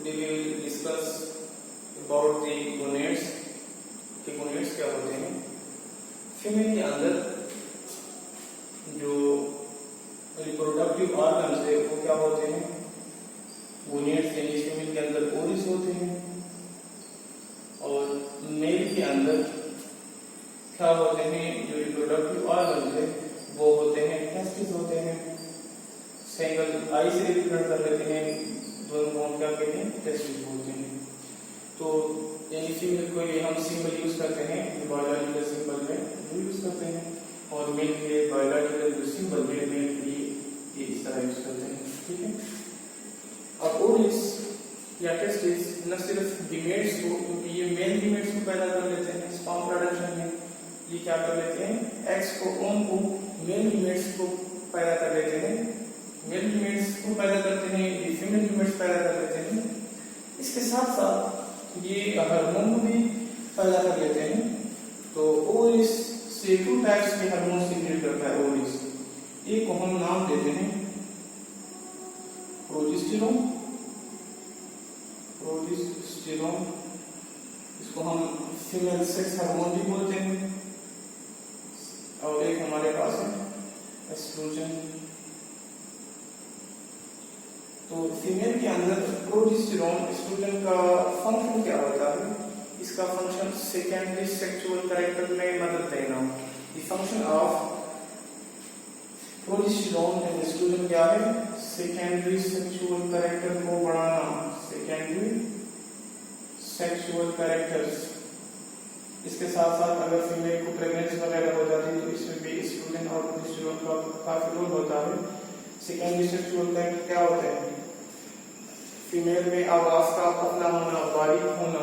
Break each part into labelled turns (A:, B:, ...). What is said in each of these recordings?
A: Today we will discuss about the gonads. कि gonads क्या होते हैं? फीमेल के अंदर जो रिप्रोडक्टिव ऑर्गन्स है वो क्या होते हैं? गोनेड्स यानी फीमेल के अंदर ओवरीज होते हैं और मेल के अंदर क्या होते हैं? जो रिप्रोडक्टिव ऑर्गन्स है वो होते हैं टेस्टिस होते हैं। सिंगल आई से रिप्रेजेंट कर लेते हैं, दोनों को हम क्या कहते हैं? टेस्टिस बोलते हैं। तो यानी फीमेल को ये हम सिंबल यूज करते हैं, बायोलॉजिकल सिंबल में वो यूज करते हैं, और मेल के बायोलॉजिकल जो सिंबल है मेल के लिए ये इस तरह यूज करते हैं। ठीक है। अब ओवरीज या टेस्टिस न सिर्फ गीमेट्स को, क्योंकि ये मेल गीमेट्स को पैदा कर लेते हैं स्पर्म प्रोडक्शन में, ये क्या कर लेते हैं? एग्स को ओम को मेल गीमेट्स को पैदा कर लेते हैं, मेल गीमेट्स को पैदा करते हैं, ये फीमेल गीमेट्स पैदा कर लेते हैं। इसके साथ साथ ये हार्मोन भी पैदा कर लेते हैं। तो ओवरीज से 2 टाइप्स के हार्मोन सीक्रेट करता है ओवरीज। एक को हम नाम देते हैं प्रोजेस्टेरोन, इसको हम फीमेल सेक्स हार्मोन भी बोलते हैं, और एक हमारे पास है एस्ट्रोजन। तो फीमेल के अंदर प्रोजेस्टेरोन एस्ट्रोजन का फंक्शन क्या होता है? इसका फंक्शन सेकेंडरी सेक्सुअल कैरेक्टर में मदद देना। The function of progesterone and oestrogen क्या है? सेकेंडरी सेक्सुअल कैरेक्टर को बढ़ाना, सेकेंडरी सेक्सुअल कैरेक्टर्स। इसके साथ साथ अगर फीमेल को प्रेगनेंसी वगैरह हो जाती है तो इसमें भी एस्ट्रोजन और प्रोजेस्टेरोन का काफी रोल होता है। सेकेंडरी सेक्सुअल कैरेक्टर क्या होते हैं? फीमेल में आवाज का पतला होना, बारीक होना।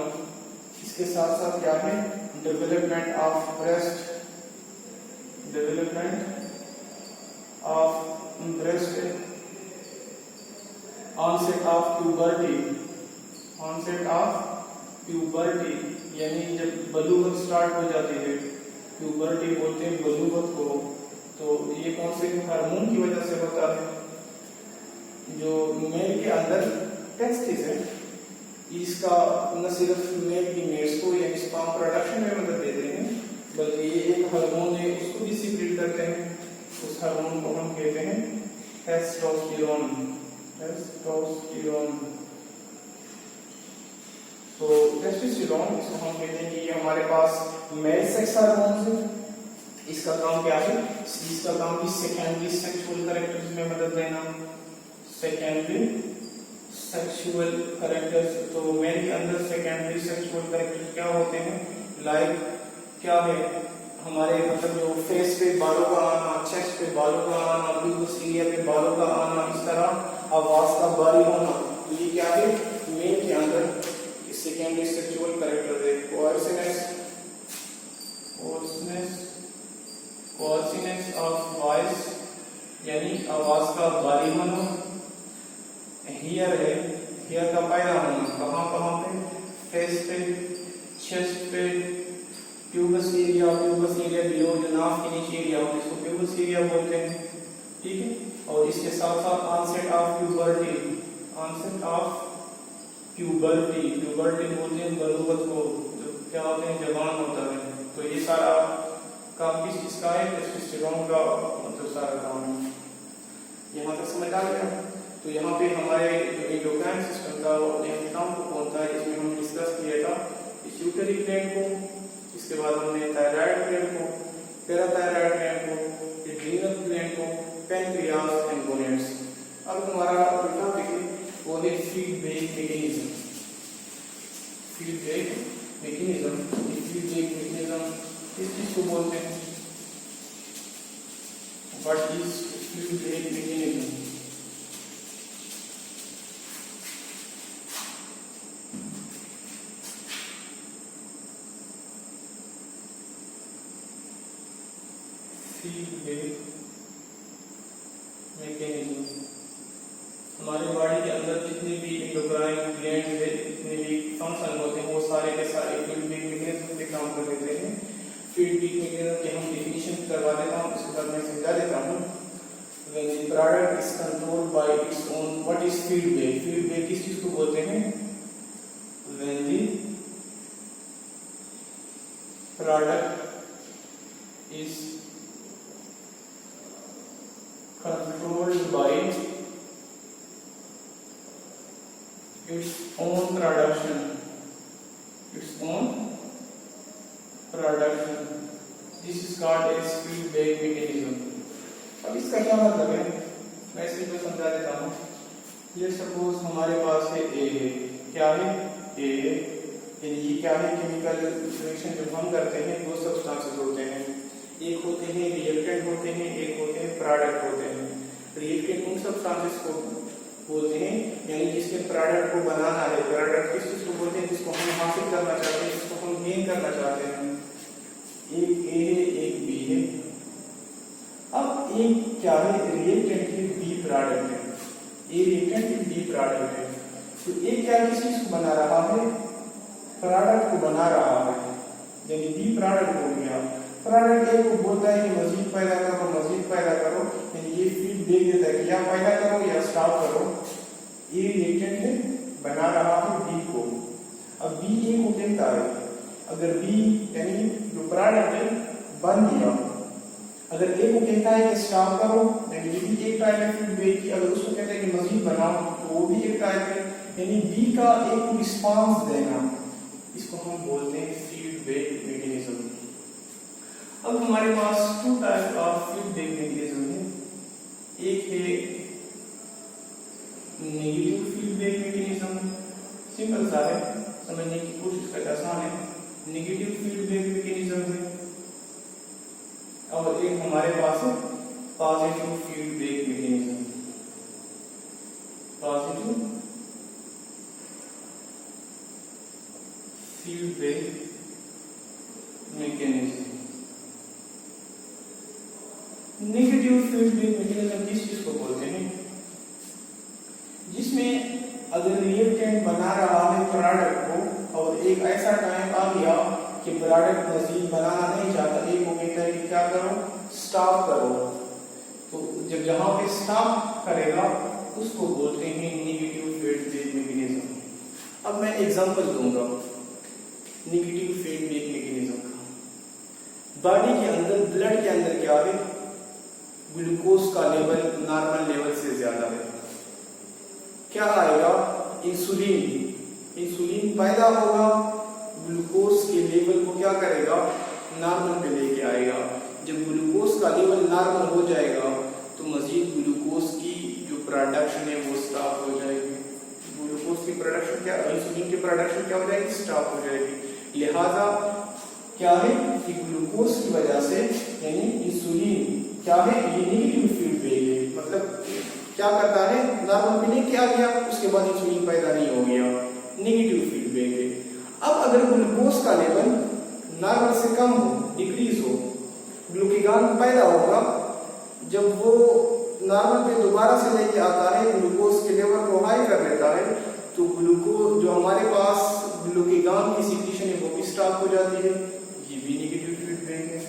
A: इसके साथ साथ क्या है? Development of breast, onset of puberty, यानी जब बलूगत स्टार्ट हो जाती है, प्यूबर्टी बोलते हैं बलूगत को। तो ये कौन से हार्मोन की वजह से होता है? जो मेल के अंदर टेस्टिस है, इसका न सिर्फ मेल गीमेट्स को यानी स्पर्म प्रोडक्शन में मदद देते हैं, बल्कि ये एक हार्मोन है उसको भी सीक्रेट करते हैं। उस हार्मोन को हम कहते हैं टेस्टोस्टेरोन। तो टेस्टोस्टेरोन इसको हम कहते हैं कि ये हमारे पास मेल सेक्स हार्मोन है। इसका काम क्या है? इसका काम भी सेकेंडरी सेक्सुअल कैरेक्टर्स में मदद देना, सेकेंडरी सेक्सुअल कैरेक्टर्स। तो मेल के अंदर सेकेंडरी सेक्सुअल कैरेक्टर्स क्या होते हैं? लाइक क्या है? हमारे मतलब जो फेस पे बालों का आना, चेस्ट पे बालों का आना, प्यूबिक एरिया पे बालों का आना, इस तरह आवाज का बारी होना। तो ये क्या है? मेल के अंदर सेकेंडरी सेक्सुअल कैरेक्टर है। कोर्सिनेस ऑफ वॉइस यानी आवाज का बारी होना। हियर है, हियर का पैदा होना कहाँ पे? फेस पे, चेस्ट पे, प्यूबस एरिया बिलो जो नाक के नीचे एरिया होता है इसको प्यूबस एरिया बोलते हैं। ठीक है। और इसके साथ साथ ऑनसेट ऑफ प्यूबर्टी बोलते हैं बलूगत को, जो क्या होते हैं? जवान होता है। तो ये सारा काम किस चीज का है? टेस्टोस्टेरोन का मतलब सारा काम है। यहाँ तक समझ आ गया? तो यहाँ पे हमारे जो एंडोक्राइन सिस्टम था वो अपने काम को पहुंचता है। इसमें हमने डिस्कस किया था पिट्यूटरी ग्लैंड को, इसके बाद हमने थायराइड ग्लैंड को, पैराथायराइड ग्लैंड को, एड्रीनल ग्लैंड को, पैनक्रियास एंड गोनेड्स। अब हमारा टॉपिक है वो है फीडबैक मैकेनिज्म। फीडबैक मैकेनिज्म किस चीज को बोलते हैं? What is feedback mechanism? Feedback mechanism हमारे बॉडी के अंदर जितने भी एंडोक्राइन ग्लैंड है, जितने भी फंक्शन होते हैं वो सारे के सारे फीडबैक मैकेनिज्म पे काम कर देते हैं। फीडबैक मैकेनिज्म की हम डेफिनेशन करवा देता हूँ, इसके बाद मैं समझा देता हूँ। When the product is controlled by its own, what is feedback? Feedback किस चीज को बोलते हैं? when the product is controlled by its own production. This is called as feedback mechanism. अब इसका क्या मतलब है, मैं सिंपल समझा देता हूँ। ये सपोज हमारे पास है ए है, क्या है ए, ये क्या है, केमिकल रिएक्शन जब हम करते हैं दो सब्सटेंसेस होते हैं, एक होते हैं रिएक्टेंट होते हैं, एक होते हैं प्रोडक्ट होते हैं। रिएक्टेंट उन सब्सटेंसेस को बोलते हैं यानी जिसके प्रोडक्ट को बनाना है। प्रोडक्ट किस चीज को बोलते हैं, जिसको हम हासिल करना चाहते हैं, जिसको हम गेन करना चाहते हैं। एक ए है, एक बी है। अब एक क्या है, रिएक्टेंट है, बी प्रोडक्ट है। ए रिएक्टेंट है, बी प्रोडक्ट है। तो एक क्या किस चीज को बना रहा है, प्रोडक्ट को बना रहा है, यानी बी प्रोडक्ट हो गया। प्रोडक्ट ए को बोलता है कि मजीद पैदा करो, मजीद पैदा करो, यानी ये फीडबैक देता है कि या पैदा करो या स्टॉप करो। ए रिएक्टेंट है, बना रहा है बी को। अब बी ए को कहता है, अगर बी यानी जो प्रोडक्ट है बन गया, अगर ए को कहता है कि स्टॉप करो, यानी ये भी एक टाइप है फीडबैक की। अगर उसको कहता है कि मजीद बनाओ तो वो भी एक टाइप है, यानी बी का एक रिस्पांस देना, इसको हम बोलते हैं फीडबैक मैकेनिज्म। अब हमारे पास two type of feedback mechanism है। एक है नेगेटिव फीडबैक मैकेनिज्म, सिंपल सा है, समझने की कोशिश करना आसान है। नेगेटिव फीडबैक मैकेनिज्म है। और एक हमारे पास है positive feedback mechanism. Positive feedback mechanism. Negative feedback mechanism किस चीज को बोलते हैं, जिसमें अगर रिएक्टेंट बना रहा है प्रोडक्ट को और एक ऐसा टाइम आ गया कि प्रोडक्ट मजीद बनाना नहीं चाहता, एक को कहता है कि क्या करो, स्टॉप करो। तो जब जहां पे स्टॉप करेगा उसको बोलते हैं नेगेटिव फीडबैक मैकेनिज्म। अब मैं एग्जांपल दूंगा नेगेटिव फीडबैक मैकेनिज्म का। बॉडी के अंदर, ब्लड के अंदर क्या है, ग्लूकोज का लेवल नॉर्मल लेवल से ज्यादा है। क्या आएगा, इंसुलिन पैदा होगा, ग्लूकोज के लेवल को क्या करेगा, नॉर्मल पे लेके आएगा। जब ग्लूकोज का लेवल नॉर्मल हो जाएगा तो मजीद ग्लूकोज की जो प्रोडक्शन है वो स्टॉप हो जाएगी। ग्लूकोज की प्रोडक्शन क्या, इंसुलिन की प्रोडक्शन क्या हो जाएगी, स्टॉप हो जाएगी। लिहाजा क्या है कि ग्लूकोज की वजह से यानी इंसुलिन क्या है, ये नेगेटिव फीडबैक है। मतलब क्या करता है, नॉर्मल पे लेके आ गया, उसके बाद इंसुलिन पैदा नहीं हो गया, नेगेटिव फीडबैक है। अब अगर ग्लूकोज का लेवल नॉर्मल से कम हो, डिक्रीज हो, ग्लूकागॉन पैदा होगा। जब वो नॉर्मल पे दोबारा से लेके आता है, ग्लूकोज के लेवल को हाई कर लेता है, तो ग्लूकोज जो हमारे पास ग्लूकागॉन की सिक्रीशन है वो भी स्टॉप हो जाती है। ये भी नेगेटिव फीडबैक है।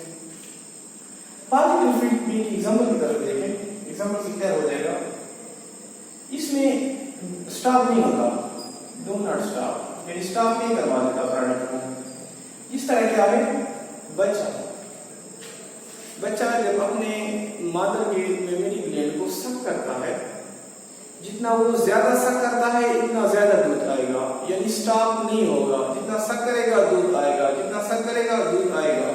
A: पॉजिटिव फीडबैक की एग्जांपल की तरफ देखें, एग्जांपल से क्या हो जाएगा, इसमें स्टॉप नहीं होता, डू नॉट स्टॉप, यानी स्टॉप नहीं करवा देता प्रोडक्ट को। इस तरह क्या है, बच्चा जब अपने मदर के मेमोरी ग्लैंड को सक करता है, जितना वो ज्यादा सक करता है इतना ज्यादा दूध आएगा, यानी स्टॉप नहीं होगा। जितना सक करेगा दूध आएगा, जितना सक करेगा दूध आएगा।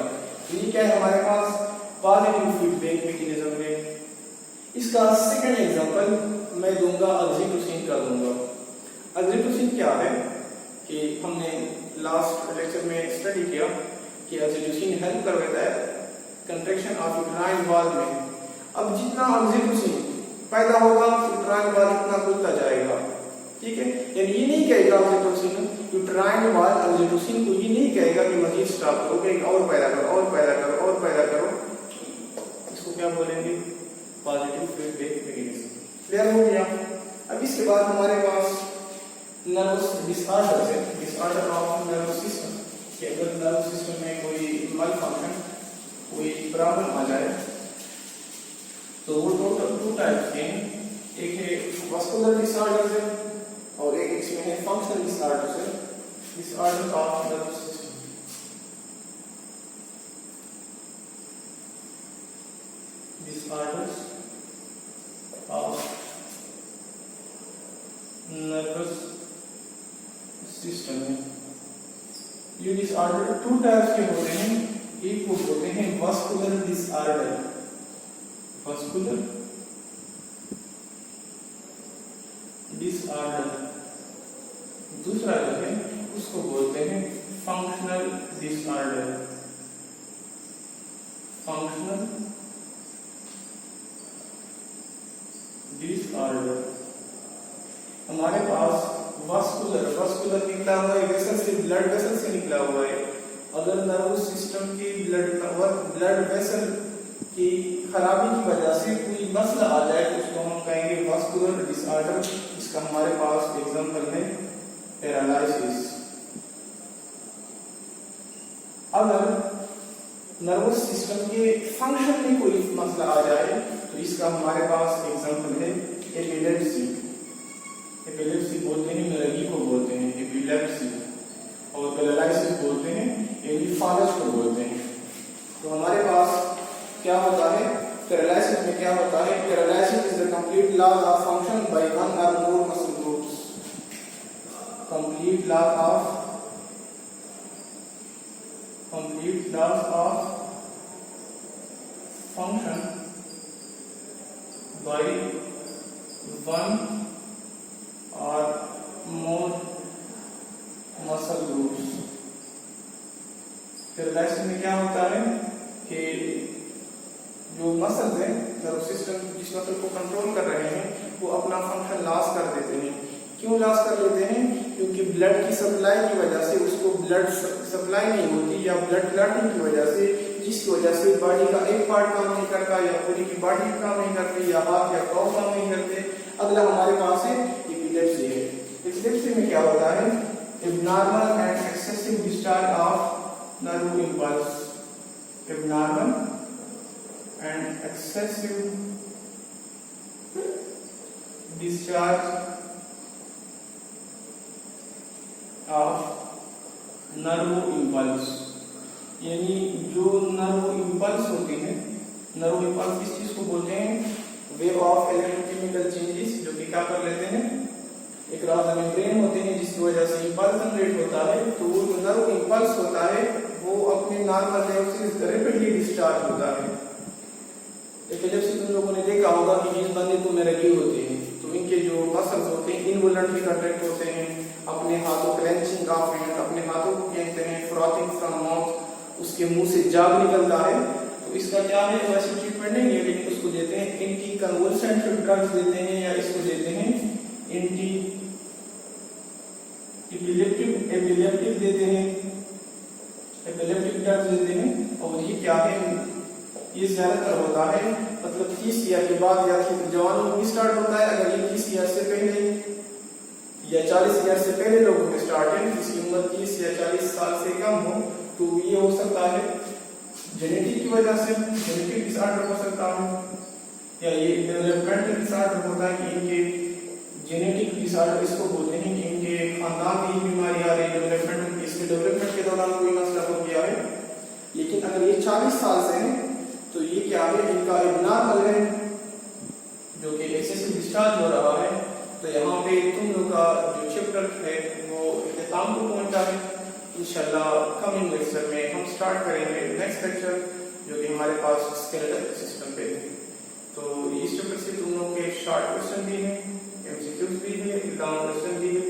A: ये क्या है, हमारे पास पॉजिटिव फीडबैक मैकेनिज्म है। इसका सेकंड एग्जांपल मैं दूंगा, ऑक्सीटोसिन का दूंगा। ऑक्सीटोसिन क्या है कि हमने लास्ट लेक्चर में स्टडी किया कि ऑक्सीटोसिन हेल्प करता है कंट्रैक्शन ऑफ यूट्राइन वॉल में। अब जितना ऑक्सीटोसिन पैदा होगा यूट्राइन वॉल इतना खुलता जाएगा, ठीक है। यानी ये नहीं कहेगा ऑक्सीटोसिन, यूट्राइन वॉल ऑक्सीटोसिन को ये नहीं कहेगा कि मजीद स्टॉप करो, कहेगा और पैदा करो, और पैदा करो, और पैदा करो। इसको क्या बोलेंगे, पॉजिटिव फीडबैक मैकेनिज्म। क्लियर हो गया। अब इसके बाद हमारे पास नर्वस डिसऑर्डर है, डिसऑर्डर ऑफ नर्वस सिस्टम। कि अगर नर्वस सिस्टम में कोई मल फंक्शन, कोई प्रॉब्लम आ जाए तो वो टोटल टू टाइप्स के हैं। एक है वास्कुलर डिसऑर्डर है और एक इसमें है फंक्शनल डिसऑर्डर है। disorders of nervous system. Disorders of nervous system है। ये डिसऑर्डर टू टाइप्स के होते हैं। एक वो होते हैं वस्कुलर डिसऑर्डर, वस्कुलर डिसऑर्डर। दूसरा जो है उसको बोलते हैं फंक्शनल डिसऑर्डर, फंक्शनल डिसऑर्डर। हमारे पास वस्कुलर, वस्कुलर निकला हुआ है वेसल से, ब्लड वेसल से निकला हुआ है। अगर नर्वस सिस्टम की ब्लड वेसल की खराबी की वजह से कोई मसला आ जाए तो उसको हम कहेंगे वस्कुलर डिसऑर्डर। इसका हमारे पास एग्जांपल है पैरालिसिस। अगर नर्वस सिस्टम के फंक्शन में कोई मसला आ जाए तो इसका हमारे पास एग्जांपल है एपिलेप्सी। एपिलेप्सी बोलते हैं मिर्गी को बोलते हैं एपिलेप्सी, और पैरालिसिस बोलते हैं एम्फिफालस को बोलते हैं। तो हमारे पास क्या होता है पैरालिसिस में, क्या होता है paralysis is the complete loss of function by one or more muscle groups, complete loss of function by one or more muscle groups। Paralysis में क्या होता है कि जो मसल्स हैं, नर्वस सिस्टम जिस मसल को कंट्रोल कर रहे हैं वो अपना फंक्शन लॉस कर देते हैं। क्यों लॉस कर लेते हैं? क्योंकि ब्लड की सप्लाई की वजह से उसको ब्लड सप्लाई नहीं होती, या ब्लड क्लॉटिंग की वजह से, जिसकी वजह से बॉडी का एक पार्ट काम नहीं करता, या पूरी की बॉडी काम नहीं करती, या हाथ या पाँव काम नहीं करते। अगला हमारे पास है एपिलेप्सी है। एपिलेप्सी में क्या होता है abnormal and excessive discharge of nerve impulse, abnormal and excessive discharge of nerve impulse. यानी जो नर्व इंपल्स होती है, नर्व इंपल्स किस चीज को बोलते हैं वेव ऑफ इलेक्ट्रोकेमिकल चेंजेस, जो कि क्या कर लेते हैं एक राज मेम्ब्रेन होते हैं जिसकी वजह से इंपल्स जनरेट होता है। तो वो जो नर्व इंपल्स होता है वो अपने नॉर्मल लेवल से रैपिडली डिस्चार्ज होता है। एपिलेप्सी तुम लोगों ने देखा होगा कि जिस बंदे को मिर्गी होती है तो इनके जो मसल्स होते हैं इनवॉलंटरी कंट्रैक्ट होते हैं, अपने हाथों क्लेंचिंग ऑफ हैंड, अपने हाथों को कहते हैं फ्रॉथिंग फ्रॉम माउथ, उसके मुंह से जाग निकलता है। तो इसका क्या है वैसे ट्रीटमेंट नहीं है, लेकिन उसको देते हैं एंटी कन्वल्सेंट ड्रग्स देते हैं, या इसको देते हैं एंटी एपिलेप्टिक देते हैं, एपिलेप्टिक ड्रग्स देते हैं। और ये क्या है ये ज्यादातर होता है मतलब 30 ईयर के बाद या जवानों में स्टार्ट होता है। अगर ये 30 ईयर से पहले या 40 ईयर से पहले लोगों में स्टार्ट है, जिसकी उम्र 30 या 40 साल से कम हो, तो ये हो सकता है जेनेटिक की वजह से, जेनेटिक डिसऑर्डर हो सकता है, या ये डेवलपमेंटल डिसऑर्डर होता है कि इनके जेनेटिक डिसऑर्डर इसको बोलते हैं कि इनके खानदान में बीमारी आ रही है, डेवलपमेंट इसके डेवलपमेंट के दौरान कोई मसला हो गया है। लेकिन अगर ये 40 साल से है तो ये क्या है इनका एब्नॉर्मल है जो कि एक्सेसिव डिस्चार्ज हो रहा है। तो यहाँ पे तुम लोग का जो चैप्टर है वो इख्तिताम को पहुंचा है। इंशाल्लाह कमिंग लेक्चर में हम स्टार्ट करेंगे नेक्स्ट लेक्चर जो कि हमारे पास स्केलेटल सिस्टम पे है। तो इस चैप्टर से तुम लोग के शॉर्ट क्वेश्चन भी हैं, एमसीक्यूज भी है, एग्जाम क्वेश्चन भी है,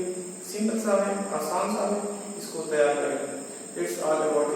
A: सिंपल सा है, आसान सा है, इसको तैयार करें। It's all about